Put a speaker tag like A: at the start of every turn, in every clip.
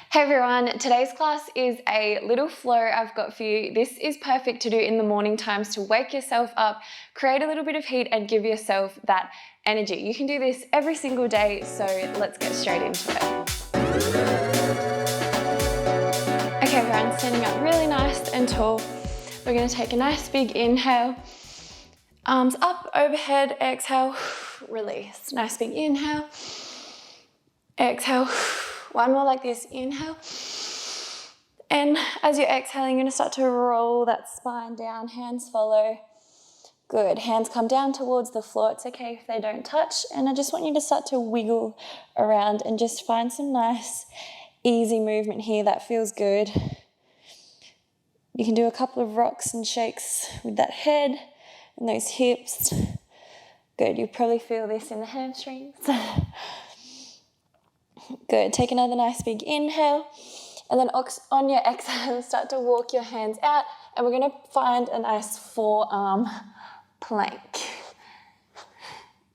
A: Hey everyone, today's class is a little flow I've got for you. This is perfect to do in the morning times to wake yourself up, create a little bit of heat and give yourself that energy. You can do this every single day, so let's get straight into it. Okay everyone, standing up really nice and tall. We're going to take a nice big inhale, arms up overhead, exhale, release. Nice big inhale, exhale. One more like this, inhale. And as you're exhaling, you're gonna start to roll that spine down, hands follow. Good, hands come down towards the floor. It's okay if they don't touch. And I just want you to start to wiggle around and just find some nice, easy movement here that feels good. You can do a couple of rocks and shakes with that head and those hips. Good, you probably feel this in the hamstrings. Good, take another nice big inhale, and then on your exhale, start to walk your hands out, and we're gonna find a nice forearm plank.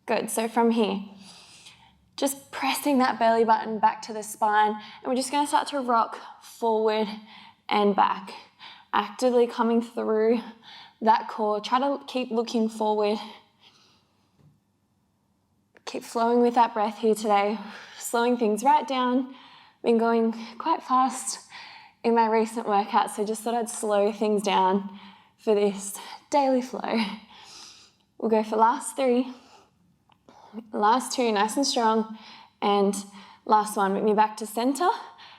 A: Good, so from here, just pressing that belly button back to the spine, and we're just gonna start to rock forward and back, actively coming through that core. Try to keep looking forward. Keep flowing with that breath here today. Slowing things right down. Been going quite fast in my recent workout, so just thought I'd slow things down for this daily flow. We'll go for last 3, last 2, nice and strong, and last one, bring me back to center.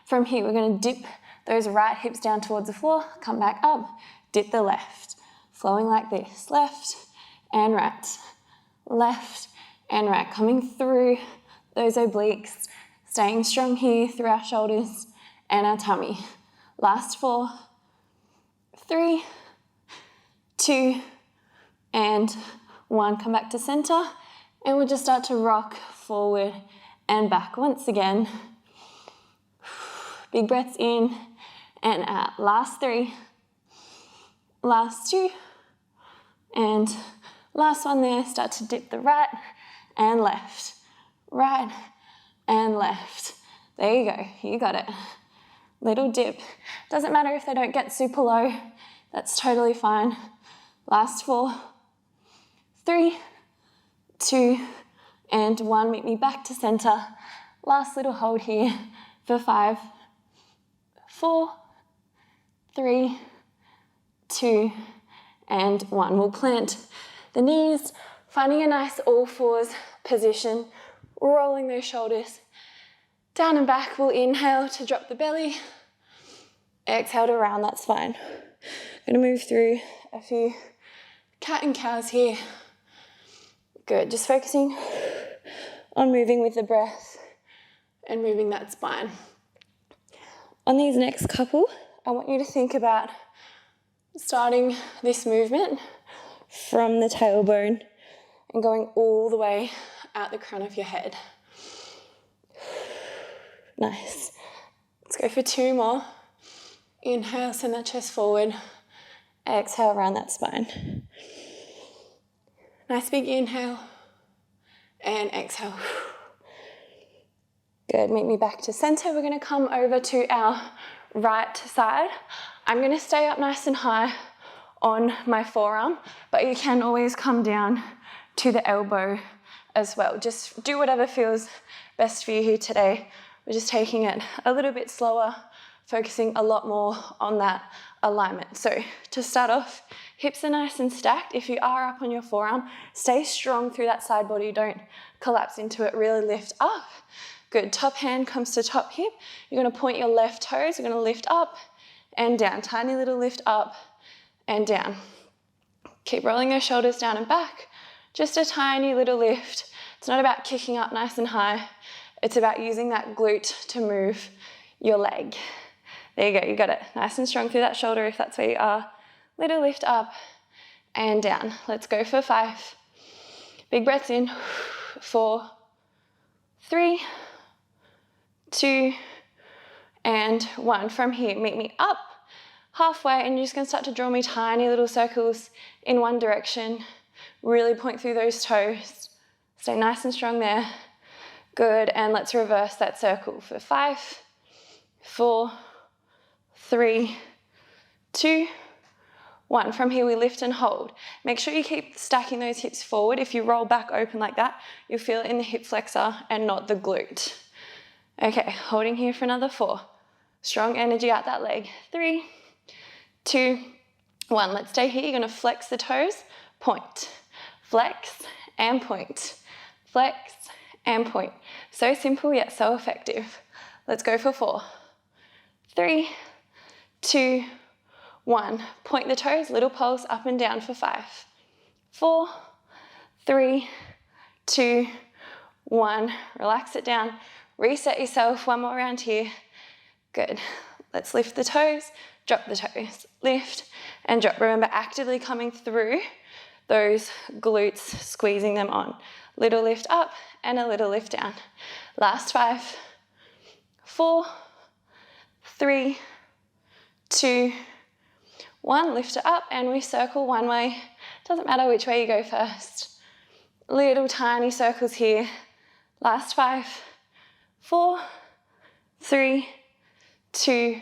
A: From here, we're gonna dip those right hips down towards the floor, come back up, dip the left. Flowing like this, left and right, left and right, coming through those obliques, staying strong here through our shoulders and our tummy. Last 4, 3, 2, and 1. Come back to center, and we'll just start to rock forward and back once again. Big breaths in and out. Last 3, last 2, and last one there. Start to dip the right and left, right and left. There you go, you got it. Little dip. Doesn't matter if they don't get super low, that's totally fine. Last 4, 3, 2, and 1. Meet me back to center. Last little hold here for 5, 4, 3, 2, and 1. We'll plant the knees, finding a nice all fours position, rolling those shoulders down and back. We'll inhale to drop the belly, exhale to round, that's fine. I'm gonna move through a few cat and cows here. Good, just focusing on moving with the breath and moving that spine. On these next couple, I want you to think about starting this movement from the tailbone and going all the way out the crown of your head. Nice. Let's go for 2 more. Inhale, send that chest forward. Exhale, round that spine. Nice big inhale and exhale. Good, meet me back to center. We're gonna come over to our right side. I'm gonna stay up nice and high on my forearm, but you can always come down to the elbow as well. Just do whatever feels best for you here today. We're just taking it a little bit slower, focusing a lot more on that alignment. So to start off, hips are nice and stacked. If you are up on your forearm, stay strong through that side body. Don't collapse into it, really lift up. Good, top hand comes to top hip. You're gonna point your left toes. You're gonna lift up and down, tiny little lift up and down. Keep rolling those shoulders down and back. Just a tiny little lift. It's not about kicking up nice and high. It's about using that glute to move your leg. There you go, you got it. Nice and strong through that shoulder if that's where you are. Little lift up and down. Let's go for 5. Big breaths in. 4, 3, 2, and 1. From here, meet me up halfway, and you're just gonna start to draw me tiny little circles in one direction. Really point through those toes. Stay nice and strong there. Good, and let's reverse that circle for 5, 4, 3, 2, 1. From here we lift and hold. Make sure you keep stacking those hips forward. If you roll back open like that, you'll feel it in the hip flexor and not the glute. Okay, holding here for another 4. Strong energy out that leg. 3, 2, 1. Let's stay here. You're going to flex the toes, point, flex and point, flex and point. So simple yet so effective. Let's go for 4, 3, 2, 1. Point the toes, little pulse up and down for 5, 4, 3, 2, 1. Relax it down. Reset yourself. One more round here. Good. Let's lift the toes, drop the toes, lift and drop. Remember, actively coming through those glutes, squeezing them on. Little lift up and a little lift down. Last 5, 4, 3, 2, 1. Lift it up and we circle one way. Doesn't matter which way you go first. Little tiny circles here. Last 5, 4, 3, 2,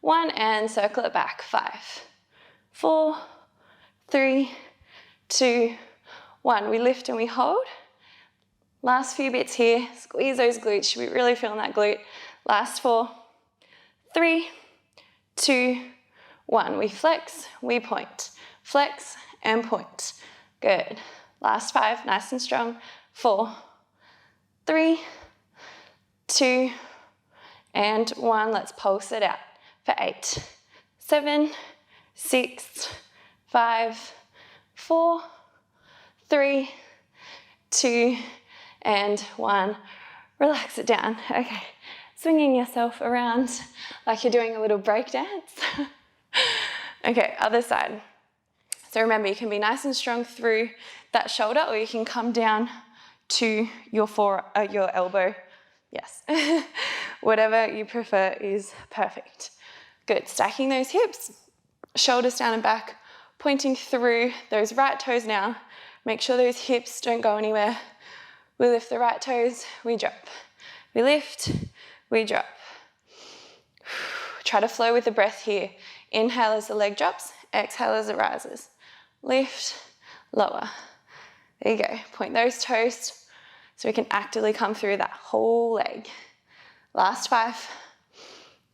A: 1, and circle it back. 5, 4, 3, 2, 1. We lift and we hold. Last few bits here. Squeeze those glutes. Should be really feeling that glute. Last 4, 3, 2, 1. We flex, we point. Flex and point. Good. Last 5, nice and strong. 4, 3, 2, and 1. Let's pulse it out for 8, 7, 6, 5, 4, 3, 2, and 1. Relax it down. Okay, swinging yourself around like you're doing a little break dance. Okay, other side. So remember, you can be nice and strong through that shoulder, or you can come down to your elbow. Yes, whatever you prefer is perfect. Good, stacking those hips, shoulders down and back, pointing through those right toes now. Make sure those hips don't go anywhere. We lift the right toes, we drop. We lift, we drop. Try to flow with the breath here. Inhale as the leg drops, exhale as it rises. Lift, lower. There you go. Point those toes so we can actively come through that whole leg. Last 5,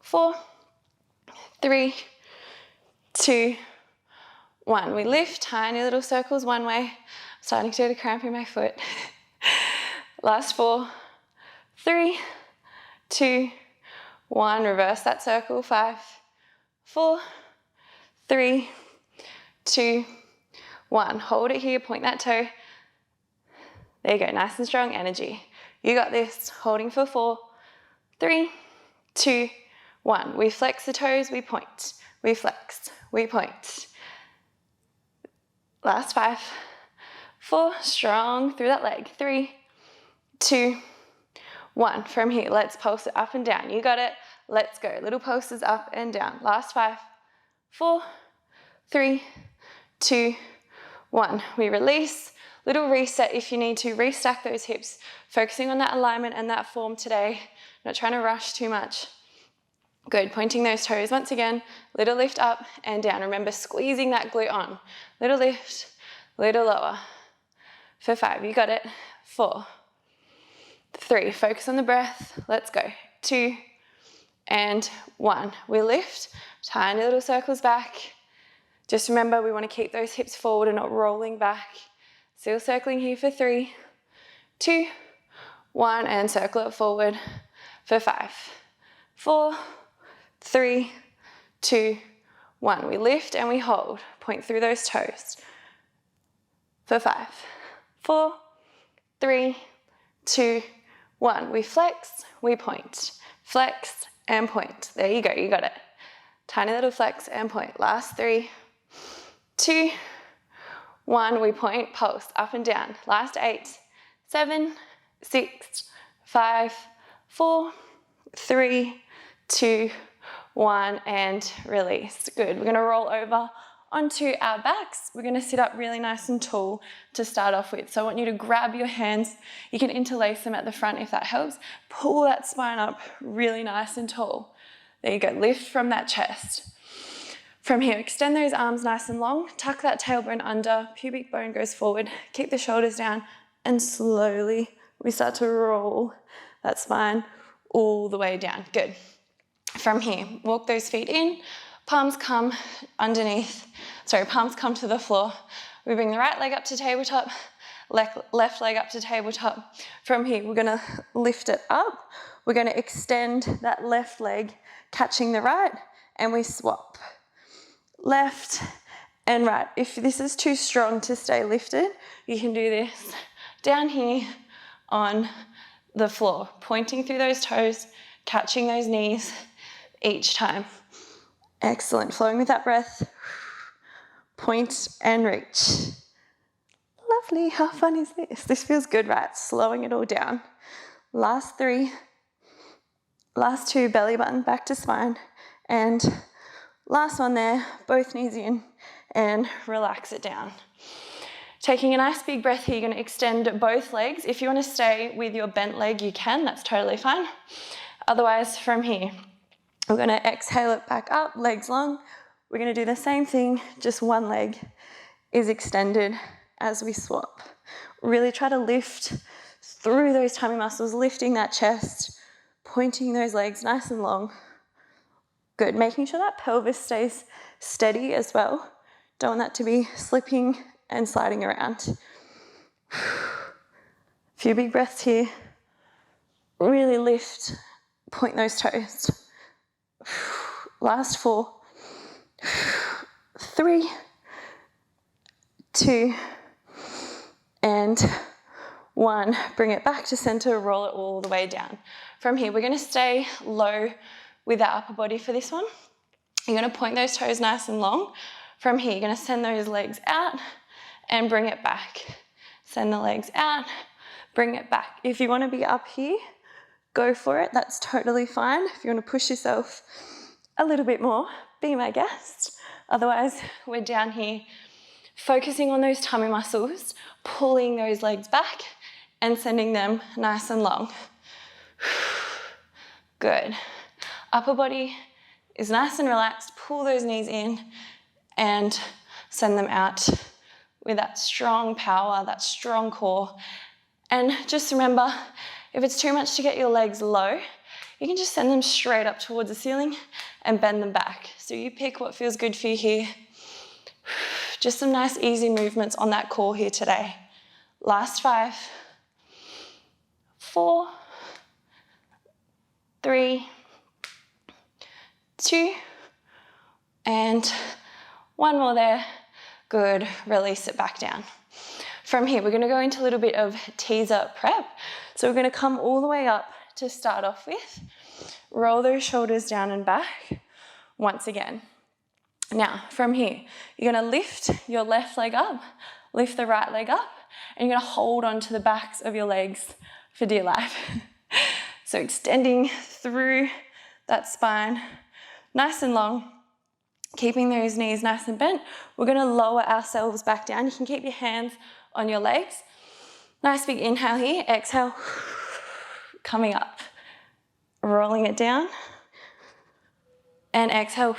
A: 4, 3, 2, 1. We lift, tiny little circles one way. I'm starting to get a cramp in my foot. Last 4, 3, 2, 1. Reverse that circle. 5, 4, 3, 2, 1. Hold it here, point that toe. There you go, nice and strong energy. You got this. Holding for 4, 3, 2, 1. We flex the toes, we point. We flex, we point. Last 5, 4, strong through that leg. 3, 2, 1. From here, let's pulse it up and down. You got it. Let's go. Little pulses up and down. Last 5, 4, 3, 2, 1. We release. Little reset if you need to. Restack those hips. Focusing on that alignment and that form today. Not trying to rush too much. Good. Pointing those toes. Once again, little lift up and down. Remember, squeezing that glute on. Little lift, little lower. For 5, you got it. 4, 3, focus on the breath. Let's go. 2, and 1. We lift, tiny little circles back. Just remember, we want to keep those hips forward and not rolling back. Still circling here for 3, 2, 1, and circle it forward for 5, 4, 3, 2, 1. We lift and we hold. Point through those toes for 5, 4, 3, 2, 1. We flex, we point. Flex and point. There you go, you got it. Tiny little flex and point. Last 3, 2, 1. We point, pulse up and down. Last 8, 7, 6, 5, 4, 3, 2, 1, and release. Good. We're going to roll over onto our backs. We're going to sit up really nice and tall to start off with. So I want you to grab your hands. You can interlace them at the front if that helps. Pull that spine up really nice and tall. There you go, lift from that chest. From here, extend those arms nice and long, tuck that tailbone under, pubic bone goes forward, keep the shoulders down, and slowly we start to roll that spine all the way down. Good. From here, walk those feet in, palms come underneath, palms come to the floor. We bring the right leg up to tabletop, left leg up to tabletop. From here, we're gonna lift it up. We're gonna extend that left leg, catching the right, and we swap. Left and right. If this is too strong to stay lifted, you can do this down here on the floor, pointing through those toes, catching those knees each time. Excellent. Flowing with that breath. Point and reach. Lovely. How fun is this? This feels good, right? Slowing it all down. Last 3. Last 2, belly button back to spine. And last one there, both knees in and relax it down. Taking a nice big breath here, you're going to extend both legs. If you want to stay with your bent leg, you can. That's totally fine. Otherwise, from here, we're going to exhale it back up, legs long. We're going to do the same thing, just one leg is extended as we swap. Really try to lift through those tummy muscles, lifting that chest, pointing those legs nice and long. Good, making sure that pelvis stays steady as well. Don't want that to be slipping and sliding around. A few big breaths here. Really lift, point those toes. Last 4, 3, 2, and 1. Bring it back to center, roll it all the way down. From here, we're going to stay low with our upper body for this one. You're going to point those toes nice and long. From here, you're going to send those legs out and bring it back. Send the legs out, bring it back. If you want to be up here, go for it. That's totally fine. If you want to push yourself a little bit more, be my guest. Otherwise, we're down here focusing on those tummy muscles, pulling those legs back and sending them nice and long. Good. Upper body is nice and relaxed. Pull those knees in and send them out with that strong power, that strong core. And just remember, if it's too much to get your legs low, you can just send them straight up towards the ceiling and bend them back. So you pick what feels good for you here. Just some nice easy movements on that core here today. Last 5, 4, 3, 2, and 1 more there. Good, release it back down. From here, we're gonna go into a little bit of teaser prep. So we're gonna come all the way up to start off with. Roll those shoulders down and back once again. Now, from here, you're gonna lift your left leg up, lift the right leg up, and you're gonna hold on to the backs of your legs for dear life. So extending through that spine, nice and long, keeping those knees nice and bent. We're gonna lower ourselves back down. You can keep your hands on your legs. Nice big inhale here, exhale, coming up, rolling it down, and exhale,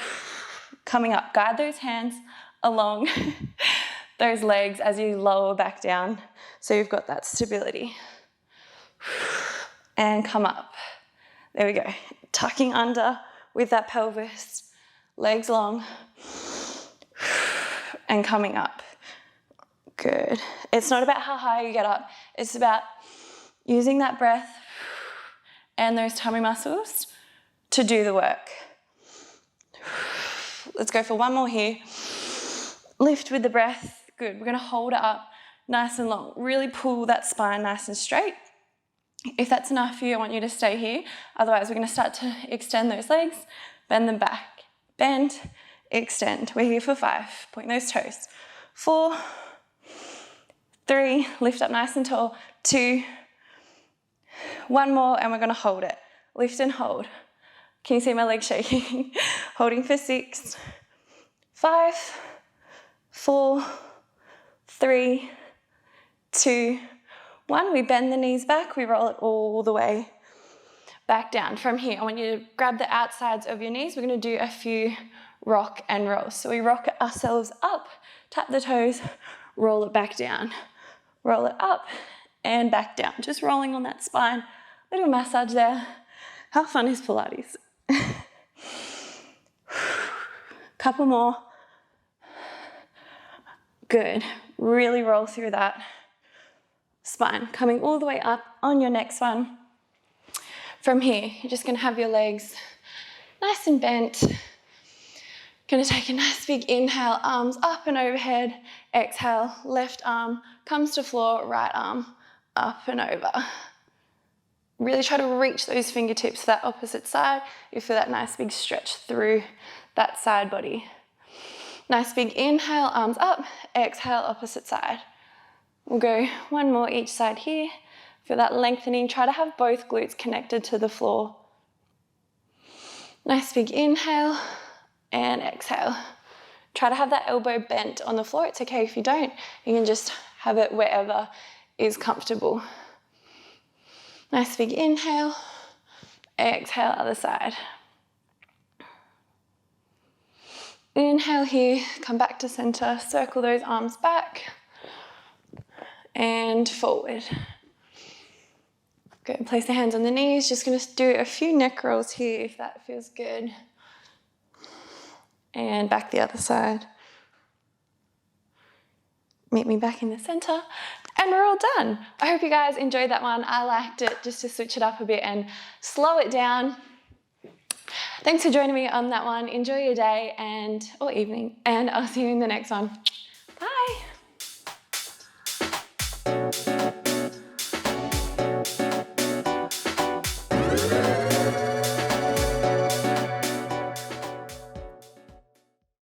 A: coming up. Guide those hands along those legs as you lower back down so you've got that stability. And come up. There we go. Tucking under with that pelvis, legs long, and coming up. Good. It's not about how high you get up. It's about using that breath and those tummy muscles to do the work. Let's go for 1 more here. Lift with the breath. Good. We're going to hold it up nice and long. Really pull that spine nice and straight. If that's enough for you, I want you to stay here. Otherwise, we're going to start to extend those legs, bend them back. Bend, extend. We're here for 5. Point those toes. 4, 3, lift up nice and tall. 2, 1 more, and we're going to hold it. Lift and hold. Can you see my legs shaking? Holding for 6, 5, 4, 3, 2, 1. We bend the knees back. We roll it all the way back down. From here, I want you to grab the outsides of your knees. We're going to do a few rock and rolls. So we rock ourselves up, tap the toes, roll it back down. Roll it up and back down. Just rolling on that spine. Little massage there. How fun is Pilates? Couple more. Good. Really roll through that spine. Coming all the way up on your next one. From here, you're just going to have your legs nice and bent. Going to take a nice big inhale, arms up and overhead. Exhale, left arm comes to floor, right arm up and over. Really try to reach those fingertips to that opposite side. You feel that nice big stretch through that side body. Nice big inhale, arms up. Exhale, opposite side. We'll go one more each side here. Feel that lengthening. Try to have both glutes connected to the floor. Nice big inhale and exhale. Try to have that elbow bent on the floor. It's okay if you don't. You can just have it wherever is comfortable. Nice big inhale. Exhale, other side. Inhale here, come back to center, circle those arms back and forward. Good, place the hands on the knees. Just gonna do a few neck rolls here if that feels good. And back the other side. Meet me back in the center and we're all done. I hope you guys enjoyed that one. I liked it just to switch it up a bit and slow it down. Thanks for joining me on that one. Enjoy your day or evening, and I'll see you in the next one.